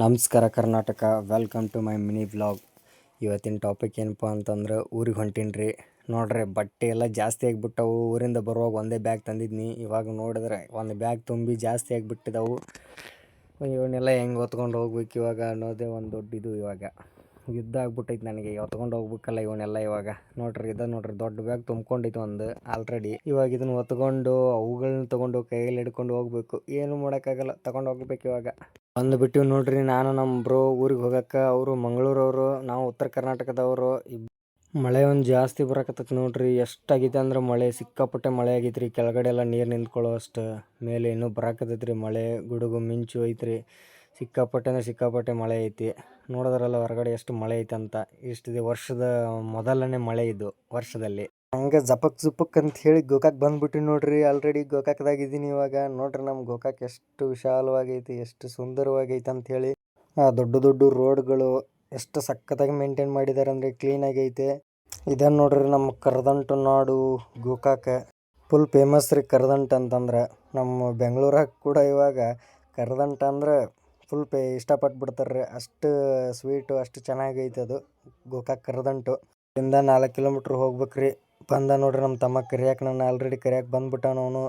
ನಮಸ್ಕಾರ Karnataka, welcome to my mini vlog. ಇವತ್ತಿನ topic ಏನಪ್ಪ ಅಂತಂದ್ರೆ ಊರಿಗೆ ಹೊಂಟೀನಿ ರೀ. ನೋಡ್ರಿ, ಬಟ್ಟೆ ಎಲ್ಲ ಜಾಸ್ತಿ ಆಗಿಬಿಟ್ಟವು. ಊರಿಂದ ಬರುವಾಗ ಒಂದೇ ಬ್ಯಾಗ್ ತಂದಿದ್ನಿ. ಇವಾಗ ನೋಡಿದ್ರೆ ಒಂದು ಬ್ಯಾಗ್ ತುಂಬಿ ಜಾಸ್ತಿ ಆಗಿಬಿಟ್ಟಿದವು. ಇವನ್ನೆಲ್ಲ ಹೆಂಗೆ ಹೊತ್ಕೊಂಡು ಹೋಗ್ಬೇಕು ಇವಾಗ ಅನ್ನೋದೇ ಒಂದು ದೊಡ್ಡ ಇದು. ಇವಾಗ ಯುದ್ಧ ಆಗ್ಬಿಟ್ಟೈತೆ ನನಗೆ. ಹೊತ್ಕೊಂಡು ಹೋಗ್ಬೇಕಲ್ಲ ಇವನ್ನೆಲ್ಲ. ಇವಾಗ ನೋಡ್ರಿ, ದೊಡ್ಡ ಬ್ಯಾಗ್ ತುಂಬ್ಕೊಂಡಿತ್ತು ಒಂದು ಆಲ್ರೆಡಿ. ಇವಾಗ ಇದನ್ನು ಹೊತ್ಕೊಂಡು ಅವುಗಳನ್ನ ತೊಗೊಂಡು ಕೈಯಲ್ಲಿ ಹಿಡ್ಕೊಂಡು ಹೋಗ್ಬೇಕು. ಏನು ಮಾಡೋಕ್ಕಾಗಲ್ಲ, ತಗೊಂಡು ಹೋಗ್ಬೇಕು ಇವಾಗ. ಬಂದುಬಿಟ್ಟು ನೋಡ್ರಿ, ನಾನು ನಮ್ಮ ಬ್ರೋ ಊರಿಗೆ ಹೋಗಕ್ಕೆ. ಅವರು ಮಂಗಳೂರವರು, ನಾವು ಉತ್ತರ ಕರ್ನಾಟಕದವರು. ಮಳೆ ಒಂದು ಜಾಸ್ತಿ ಬರಕತ್ತೈತಿ ನೋಡ್ರಿ. ಎಷ್ಟಾಗೈತೆ ಅಂದ್ರೆ ಮಳೆ, ಸಿಕ್ಕಾಪಟ್ಟೆ ಮಳೆ ಆಗೈತೆ ರೀ. ಕೆಳಗಡೆ ಎಲ್ಲ ನೀರು ನಿಂತ್ಕೊಳ್ಳೋ ಅಷ್ಟು. ಮೇಲೆ ಇನ್ನೂ ಬರಾಕತ್ತೈತಿ ರೀ ಮಳೆ. ಗುಡುಗು ಮಿಂಚು ಐತ್ರಿ. ಸಿಕ್ಕಾಪಟ್ಟೆ ಅಂದ್ರೆ ಸಿಕ್ಕಾಪಟ್ಟೆ ಮಳೆ ಐತಿ. ನೋಡಿದ್ರಲ್ಲ ಹೊರಗಡೆ ಎಷ್ಟು ಮಳೆ ಐತೆ ಅಂತ. ಇಷ್ಟಿದೆ ವರ್ಷದ ಮೊದಲನೇ ಮಳೆ ಇದು ವರ್ಷದಲ್ಲಿ. ಹಂಗೆ ಜಪಕ್ ಅಂತ ಹೇಳಿ ಗೋಕಾಕ್ ಬಂದ್ಬಿಟ್ಟು ನೋಡ್ರಿ. ಆಲ್ರೆಡಿ ಗೋಕಾಕ್ದಾಗಿದ್ದೀನಿ ಇವಾಗ. ನೋಡ್ರಿ, ನಮ್ಮ ಗೋಕಾಕ್ ಎಷ್ಟು ವಿಶಾಲವಾಗೈತಿ, ಎಷ್ಟು ಸುಂದರವಾಗೈತೆ ಅಂತ ಹೇಳಿ. ಆ ದೊಡ್ಡ ರೋಡ್ಗಳು ಎಷ್ಟು ಸಖತ್ತಾಗಿ ಮೇಂಟೈನ್ ಮಾಡಿದ್ದಾರೆ ಅಂದರೆ ಕ್ಲೀನಾಗಿ ಐತೆ. ಇದನ್ನು ನೋಡ್ರಿ, ನಮ್ಮ ಕರದಂಟು ನಾಡು ಗೋಕಾಕ. ಫುಲ್ ಫೇಮಸ್ ರೀ ಕರದಂಟು ಅಂತಂದ್ರೆ. ನಮ್ಮ ಬೆಂಗಳೂರಾಗ ಕೂಡ ಇವಾಗ ಕರದಂಟು ಅಂದ್ರೆ ಫುಲ್ ಇಷ್ಟಪಟ್ಟು ಬಿಡ್ತಾರೆ. ಅಷ್ಟು ಸ್ವೀಟು, ಅಷ್ಟು ಚೆನ್ನಾಗೈತೆ ಅದು ಗೋಕಾಕ್ ಕರದಂಟು. ಇಲ್ಲಿಂದ 4 ಕಿಲೋಮೀಟ್ರ್ ಹೋಗ್ಬೇಕ್ರಿ. ಬಂದ ನೋಡ್ರಿ ನಮ್ಮ ತಮ್ಮ ಕರಿಯಾಕೆ. ನಾನು ಆಲ್ರೆಡಿ ಕರಿಯಾಕೆ ಬಂದ್ಬಿಟ್ಟಾನ ಅವನು.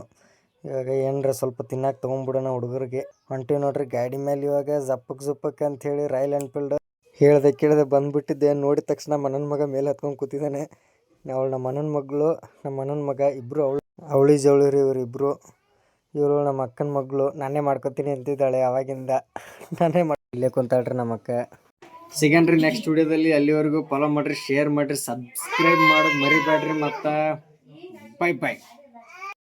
ಇವಾಗ ಏನರ ಸ್ವಲ್ಪ ತಿನ್ನಕ್ಕೆ ತೊಗೊಂಡ್ಬಿಡೋಣ ಹುಡುಗರಿಗೆ. ಹೊಂಟಿವಿ ನೋಡ್ರಿ ಗಾಡಿ ಮೇಲೆ ಇವಾಗ. ಜಪ್ಪಕ್ ಅಂಥೇಳಿ ರಾಯಲ್ ಎನ್ಫೀಲ್ಡ್ ಕೇಳ್ದೆ ಬಂದುಬಿಟ್ಟಿದ್ದೆ. ನೋಡಿದ ತಕ್ಷಣ ಮನನ ಮಗ ಮೇಲೆ ಹತ್ಕೊಂಡು ಕೂತಿದ್ದಾನೆ. ಅವಳು ನಮ್ಮ ಮನನ ಮಗಳು, ನಮ್ಮ ಮನನ ಮಗ ಇಬ್ಬರು. ಅವಳಿ ಜವಳಿ ರೀ ಇವರಿಬ್ಬರು. ಇವರು ನಮ್ಮ ಅಕ್ಕನ ಮಗಳು. ನಾನೇ ಮಾಡ್ಕೊತೀನಿ ಅಂತಿದ್ದಾಳೆ ಅವಾಗಿಂದ. ಇಲ್ಲೇ ಕುಂತಾಳ್ರಿ ನಮ್ಮ ಅಕ್ಕ. ಸಿಗನ್ರಿ ನೆಕ್ಸ್ಟ್ ವಿಡಿಯೋದಲ್ಲಿ. ಅಲ್ಲಿವರೆಗೂ ಫಾಲೋ ಮಾಡಿರಿ, ಶೇರ್ ಮಾಡಿರಿ, ಸಬ್ಸ್ಕ್ರೈಬ್ ಮಾಡೋದು ಮರಿಬೇಡ್ರಿ. ಮತ್ತು ಬೈ.